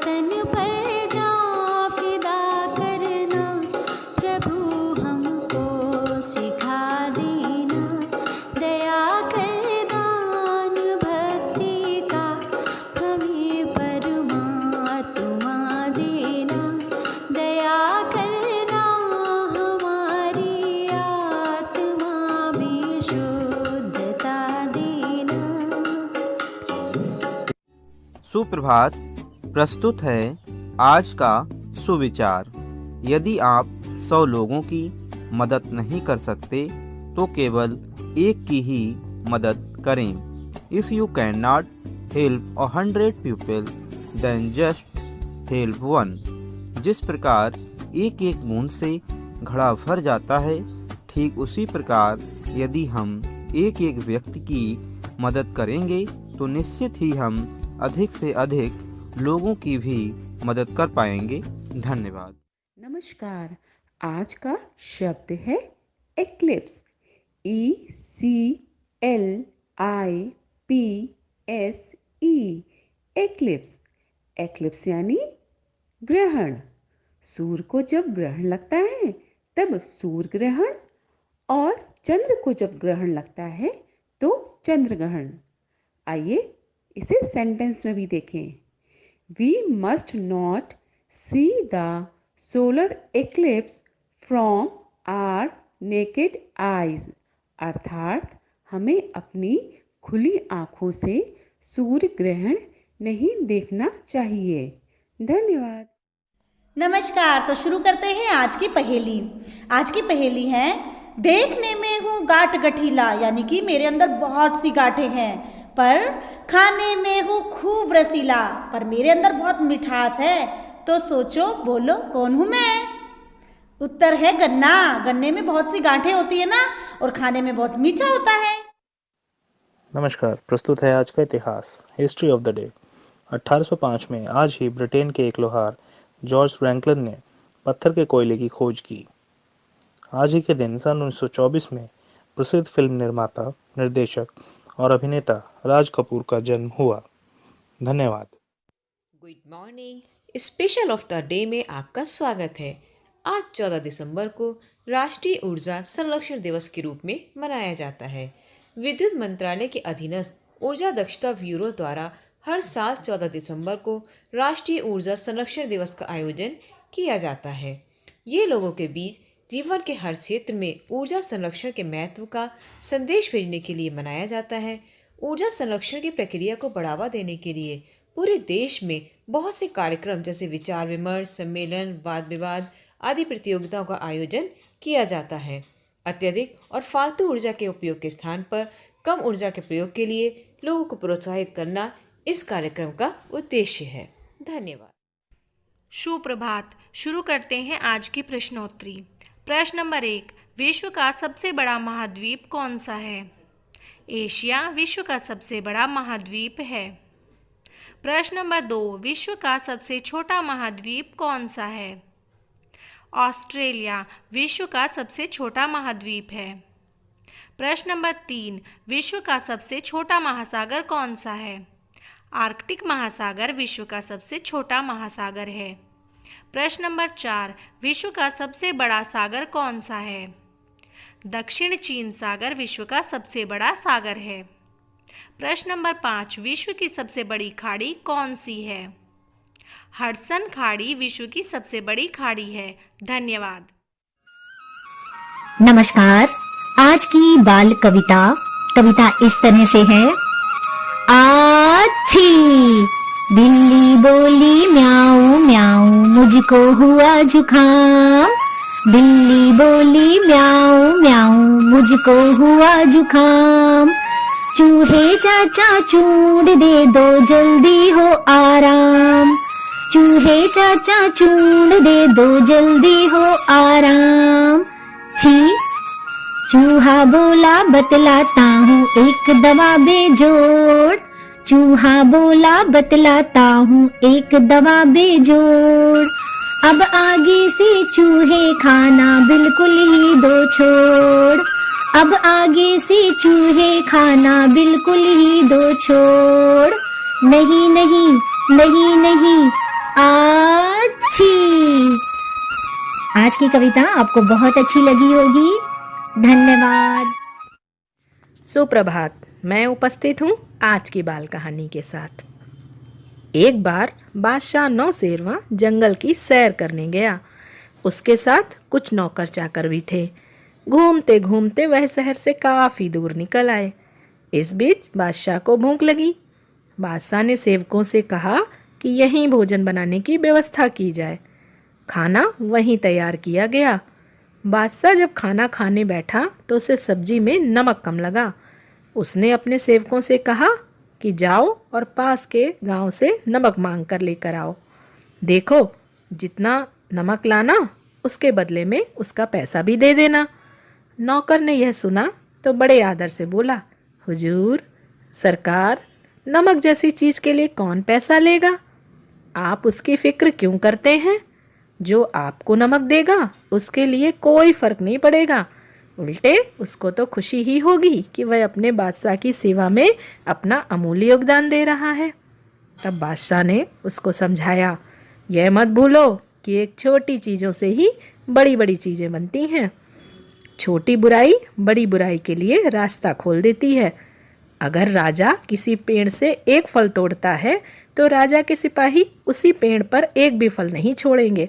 तन पर जा फिदा करना, प्रभु हमको सिखा देना। दया कर दान भक्ति का हमें परमात्मा देना। दया करना हमारी आत्मा में शुद्धता देना। सुप्रभात। प्रस्तुत है आज का सुविचार। यदि आप 100 लोगों की मदद नहीं कर सकते तो केवल एक की ही मदद करें। If you can not help 100 people then just help one. जिस प्रकार एक एक बूंद से घड़ा भर जाता है, ठीक उसी प्रकार यदि हम एक एक व्यक्ति की मदद करेंगे तो निश्चित ही हम अधिक से अधिक लोगों की भी मदद कर पाएंगे। धन्यवाद। नमस्कार। आज का शब्द है एक्लिप्स। ECLIPSE। एक्लिप्स। एक्लिप्स यानी ग्रहण। सूर्य को जब ग्रहण लगता है तब सूर्य ग्रहण, और चंद्र को जब ग्रहण लगता है तो चंद्र ग्रहण। आइए इसे सेंटेंस में भी देखें। We must not see the solar eclipse from our naked eyes। अर्थात हमें अपनी खुली आँखों से सूर्य ग्रहण नहीं देखना चाहिए। धन्यवाद। नमस्कार। तो शुरू करते हैं आज की पहेली। आज की पहेली है, देखने में हूँ गांठ गठीला, यानी कि मेरे अंदर बहुत सी गांठें हैं, पर खाने में हूँ खूब रसीला, पर मेरे अंदर बहुत मिठास है। तो सोचो, बोलो कौन हूँ मैं? उत्तर है गन्ना। गन्ने में बहुत सी गांठें होती है ना, और खाने में बहुत मीठा होता है। नमस्कार। प्रस्तुत है आज का इतिहास, हिस्ट्री ऑफ द डे। 1805 में आज ही ब्रिटेन के एक लोहार जॉर्ज फ्रैंकलिन ने पत्थर के कोयले की खोज की। आज ही के दिन सन 1924 में प्रसिद्ध फिल्म निर्माता, निर्देशक और अभिनेता राज कपूर का जन्म हुआ। धन्यवाद। Good morning. Special of the day में आपका स्वागत है। आज 14 दिसंबर को राष्ट्रीय ऊर्जा संरक्षण दिवस के रूप में मनाया जाता है। विद्युत मंत्रालय के अधीनस्थ ऊर्जा दक्षता ब्यूरो द्वारा हर साल 14 दिसंबर को राष्ट्रीय ऊर्जा संरक्षण दिवस का आयोजन किया जाता है। ये लोगों के बीच जीवन के हर क्षेत्र में ऊर्जा संरक्षण के महत्व का संदेश भेजने के लिए मनाया जाता है। ऊर्जा संरक्षण की प्रक्रिया को बढ़ावा देने के लिए पूरे देश में बहुत से कार्यक्रम जैसे विचार विमर्श, सम्मेलन, वाद विवाद आदि प्रतियोगिताओं का आयोजन किया जाता है। अत्यधिक और फालतू ऊर्जा के उपयोग के स्थान पर कम ऊर्जा के प्रयोग के लिए लोगों को प्रोत्साहित करना इस कार्यक्रम का उद्देश्य है। धन्यवाद। सुप्रभात। शुरू करते हैं आज की प्रश्नोत्तरी। प्रश्न नंबर 1, विश्व का सबसे बड़ा महाद्वीप कौन सा है? एशिया विश्व का सबसे बड़ा महाद्वीप है। प्रश्न नंबर 2, विश्व का सबसे छोटा महाद्वीप कौन सा है? ऑस्ट्रेलिया विश्व का सबसे छोटा महाद्वीप है। प्रश्न नंबर 3, विश्व का सबसे छोटा महासागर कौन सा है? आर्कटिक महासागर विश्व का सबसे छोटा महासागर है। प्रश्न नंबर 4, विश्व का सबसे बड़ा सागर कौन सा है? दक्षिण चीन सागर विश्व का सबसे बड़ा सागर है। प्रश्न नंबर 5, विश्व की सबसे बड़ी खाड़ी कौन सी है? हडसन खाड़ी विश्व की सबसे बड़ी खाड़ी है। धन्यवाद। नमस्कार। आज की बाल कविता इस तरह से है। आछी बिल्ली बोली म्याऊ म्याऊ, मुझको हुआ जुखाम। बिल्ली बोली म्याऊ म्याऊ, मुझको हुआ जुखाम। चूहे चाचा चूंड दे दो, जल्दी हो आराम। चूहे चाचा चूंड दे दो, जल्दी हो आराम। छी चूहा बोला बतलाता हूँ एक दवा बेजोड़। चूहा बोला बतलाता हूँ एक दवा बेजोड़। अब आगे से चूहे खाना बिल्कुल ही दो छोड़। अब आगे से चूहे खाना बिल्कुल ही दो छोड़। नहीं नहीं नहीं नहीं, आछी। आज की कविता आपको बहुत अच्छी लगी होगी। धन्यवाद। सुप्रभात, मैं उपस्थित हूँ आज की बाल कहानी के साथ। एक बार बादशाह नौशेरवां जंगल की सैर करने गया। उसके साथ कुछ नौकर चाकर भी थे। घूमते घूमते वह शहर से काफ़ी दूर निकल आए। इस बीच बादशाह को भूख लगी। बादशाह ने सेवकों से कहा कि यहीं भोजन बनाने की व्यवस्था की जाए। खाना वहीं तैयार किया गया। बादशाह जब खाना खाने बैठा तो उसे सब्जी में नमक कम लगा। उसने अपने सेवकों से कहा कि जाओ और पास के गांव से नमक मांग कर लेकर आओ। देखो, जितना नमक लाना उसके बदले में उसका पैसा भी दे देना। नौकर ने यह सुना तो बड़े आदर से बोला, हुजूर, सरकार, नमक जैसी चीज़ के लिए कौन पैसा लेगा? आप उसकी फिक्र क्यों करते हैं? जो आपको नमक देगा उसके लिए कोई फ़र्क नहीं पड़ेगा। उल्टे उसको तो खुशी ही होगी कि वह अपने बादशाह की सेवा में अपना अमूल्य योगदान दे रहा है। तब बादशाह ने उसको समझाया, यह मत भूलो कि एक छोटी चीज़ों से ही बड़ी बड़ी चीज़ें बनती हैं। छोटी बुराई बड़ी बुराई के लिए रास्ता खोल देती है। अगर राजा किसी पेड़ से एक फल तोड़ता है तो राजा के सिपाही उसी पेड़ पर एक भी फल नहीं छोड़ेंगे।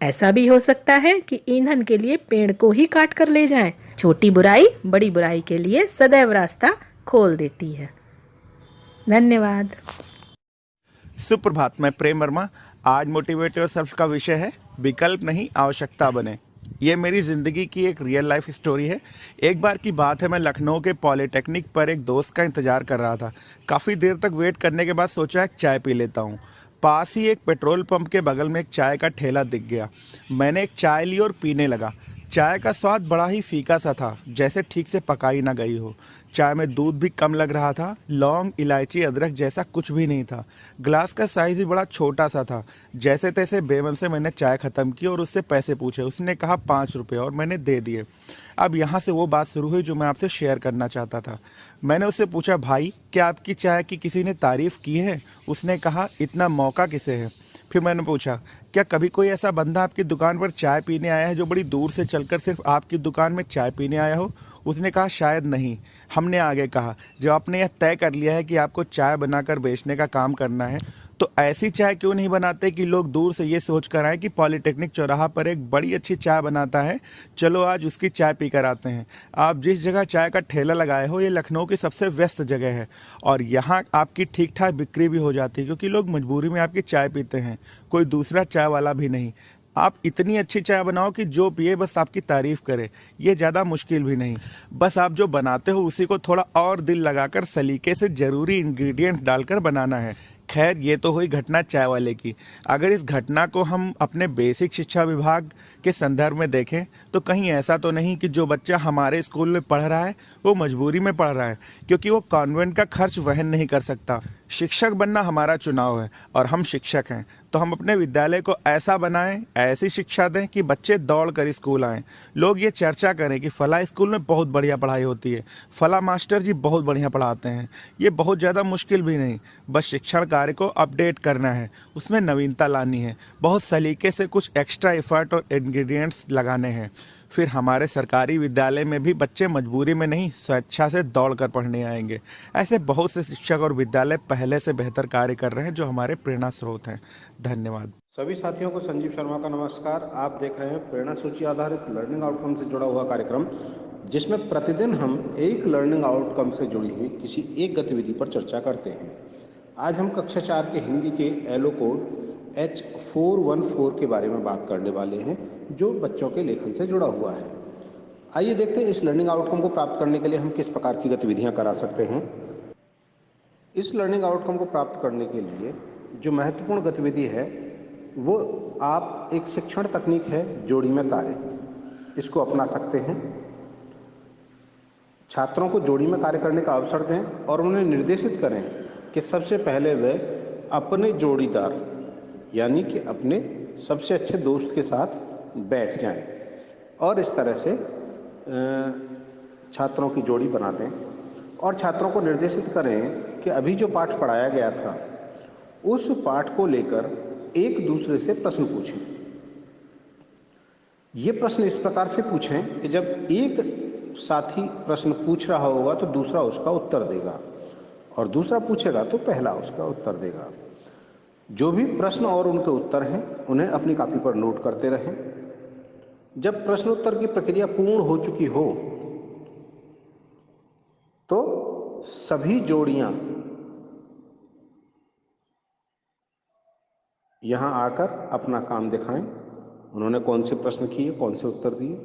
ऐसा भी हो सकता है कि ईंधन के लिए पेड़ को ही काट कर ले जाएं। छोटी बुराई बड़ी बुराई के लिए सदैव रास्ता खोल देती है। धन्यवाद। सुप्रभात, मैं प्रेम वर्मा। आज मोटिवेट योरसेल्फ का विषय है विकल्प नहीं आवश्यकता बने। ये मेरी ज़िंदगी की एक रियल लाइफ स्टोरी है। एक बार की बात है, मैं लखनऊ के पॉलीटेक्निक पर एक दोस्त का इंतज़ार कर रहा था। काफ़ी देर तक वेट करने के बाद सोचा एक चाय पी लेता हूँ। पास ही एक पेट्रोल पंप के बगल में एक चाय का ठेला दिख गया। मैंने एक चाय ली और पीने लगा। चाय का स्वाद बड़ा ही फीका सा था, जैसे ठीक से पकाई ना गई हो। चाय में दूध भी कम लग रहा था। लौंग, इलायची, अदरक जैसा कुछ भी नहीं था। ग्लास का साइज़ भी बड़ा छोटा सा था। जैसे तैसे बेमन से मैंने चाय ख़त्म की और उससे पैसे पूछे। उसने कहा 5 रुपये और मैंने दे दिए। अब यहाँ से वो बात शुरू हुई जो मैं आपसे शेयर करना चाहता था। मैंने उससे पूछा, भाई क्या आपकी चाय की किसी ने तारीफ़ की है? उसने कहा, इतना मौका किसे है? फिर मैंने पूछा, क्या कभी कोई ऐसा बंदा आपकी दुकान पर चाय पीने आया है जो बड़ी दूर से चलकर सिर्फ आपकी दुकान में चाय पीने आया हो? उसने कहा, शायद नहीं। हमने आगे कहा, जब आपने यह तय कर लिया है कि आपको चाय बनाकर बेचने का काम करना है तो ऐसी चाय क्यों नहीं बनाते कि लोग दूर से ये सोच कर आए कि पॉलीटेक्निक चौराहा पर एक बड़ी अच्छी चाय बनाता है, चलो आज उसकी चाय पी कर आते हैं। आप जिस जगह चाय का ठेला लगाए हो ये लखनऊ की सबसे व्यस्त जगह है और यहाँ आपकी ठीक ठाक बिक्री भी हो जाती है क्योंकि लोग मजबूरी में आपकी चाय पीते हैं, कोई दूसरा चाय वाला भी नहीं। आप इतनी अच्छी चाय बनाओ कि जो पिए बस आपकी तारीफ़ करे। ये ज़्यादा मुश्किल भी नहीं, बस आप जो बनाते हो उसी को थोड़ा और दिल लगाकर सलीके से ज़रूरी इंग्रेडिएंट्स डालकर बनाना है। खैर, ये तो हुई घटना चाय वाले की। अगर इस घटना को हम अपने बेसिक शिक्षा विभाग के संदर्भ में देखें तो कहीं ऐसा तो नहीं कि जो बच्चा हमारे स्कूल में पढ़ रहा है वो मजबूरी में पढ़ रहा है क्योंकि वो कॉन्वेंट का खर्च वहन नहीं कर सकता। शिक्षक बनना हमारा चुनाव है और हम शिक्षक हैं, तो हम अपने विद्यालय को ऐसा बनाएं, ऐसी शिक्षा दें कि बच्चे दौड़ कर स्कूल आएँ। लोग ये चर्चा करें कि फला स्कूल में बहुत बढ़िया पढ़ाई होती है, फला मास्टर जी बहुत बढ़िया पढ़ाते हैं। ये बहुत ज़्यादा मुश्किल भी नहीं, बस शिक्षण कार्य को अपडेट करना है, उसमें नवीनता लानी है, बहुत सलीके से कुछ एक्स्ट्रा एफर्ट और इंग्रेडिएंट्स लगाने हैं। फिर हमारे सरकारी विद्यालय में भी बच्चे मजबूरी में नहीं, स्वेच्छा से दौड़ कर पढ़ने आएंगे। ऐसे बहुत से शिक्षक और विद्यालय पहले से बेहतर कार्य कर रहे हैं जो हमारे प्रेरणा स्रोत हैं। धन्यवाद। सभी साथियों को संजीव शर्मा का नमस्कार। आप देख रहे हैं प्रेरणा सूची आधारित लर्निंग आउटकम से जुड़ा हुआ कार्यक्रम, जिसमें प्रतिदिन हम एक लर्निंग आउटकम से जुड़ी हुई किसी एक गतिविधि पर चर्चा करते हैं। आज हम कक्षा 4 के हिंदी के एलो कोड H414 के बारे में बात करने वाले हैं जो बच्चों के लेखन से जुड़ा हुआ है। आइए देखते हैं इस लर्निंग आउटकम को प्राप्त करने के लिए हम किस प्रकार की गतिविधियां करा सकते हैं। इस लर्निंग आउटकम को प्राप्त करने के लिए जो महत्वपूर्ण गतिविधि है वो आप एक शिक्षण तकनीक है जोड़ी में कार्य, इसको अपना सकते हैं। छात्रों को जोड़ी में कार्य करने का अवसर दें और उन्हें निर्देशित करें कि सबसे पहले वे अपने जोड़ीदार यानी कि अपने सबसे अच्छे दोस्त के साथ बैठ जाएं और इस तरह से छात्रों की जोड़ी बना दें और छात्रों को निर्देशित करें कि अभी जो पाठ पढ़ाया गया था उस पाठ को लेकर एक दूसरे से प्रश्न पूछें। ये प्रश्न इस प्रकार से पूछें कि जब एक साथी प्रश्न पूछ रहा होगा तो दूसरा उसका उत्तर देगा और दूसरा पूछेगा तो पहला उसका उत्तर देगा। जो भी प्रश्न और उनके उत्तर हैं उन्हें अपनी कॉपी पर नोट करते रहें। जब प्रश्नोत्तर की प्रक्रिया पूर्ण हो चुकी हो तो सभी जोड़ियां यहाँ आकर अपना काम दिखाएं, उन्होंने कौन से प्रश्न किए, कौन से उत्तर दिए,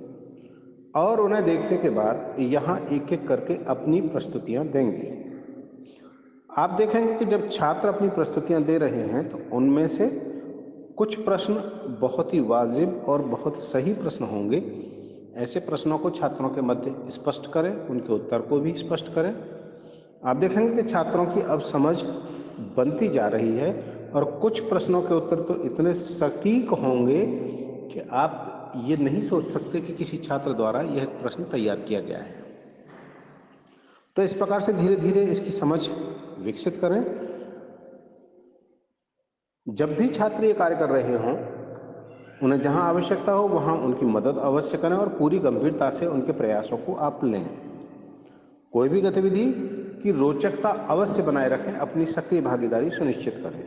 और उन्हें देखने के बाद यहाँ एक एक करके अपनी प्रस्तुतियाँ देंगे। आप देखेंगे कि जब छात्र अपनी प्रस्तुतियाँ दे रहे हैं तो उनमें से कुछ प्रश्न बहुत ही वाजिब और बहुत सही प्रश्न होंगे। ऐसे प्रश्नों को छात्रों के मध्य स्पष्ट करें, उनके उत्तर को भी स्पष्ट करें। आप देखेंगे कि छात्रों की अब समझ बनती जा रही है और कुछ प्रश्नों के उत्तर तो इतने सटीक होंगे कि आप ये नहीं सोच सकते कि किसी छात्र द्वारा यह प्रश्न तैयार किया गया है। तो इस प्रकार से धीरे धीरे इसकी समझ विकसित करें। जब भी छात्र ये कार्य कर रहे हों, उन्हें जहां आवश्यकता हो वहां उनकी मदद अवश्य करें और पूरी गंभीरता से उनके प्रयासों को आप लें। कोई भी गतिविधि की रोचकता अवश्य बनाए रखें, अपनी सक्रिय भागीदारी सुनिश्चित करें।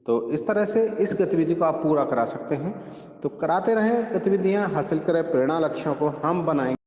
तो इस तरह से इस गतिविधि को आप पूरा करा सकते हैं। तो कराते रहें गतिविधियां, हासिल करें प्रेरणा लक्ष्यों को। हम बनाएंगे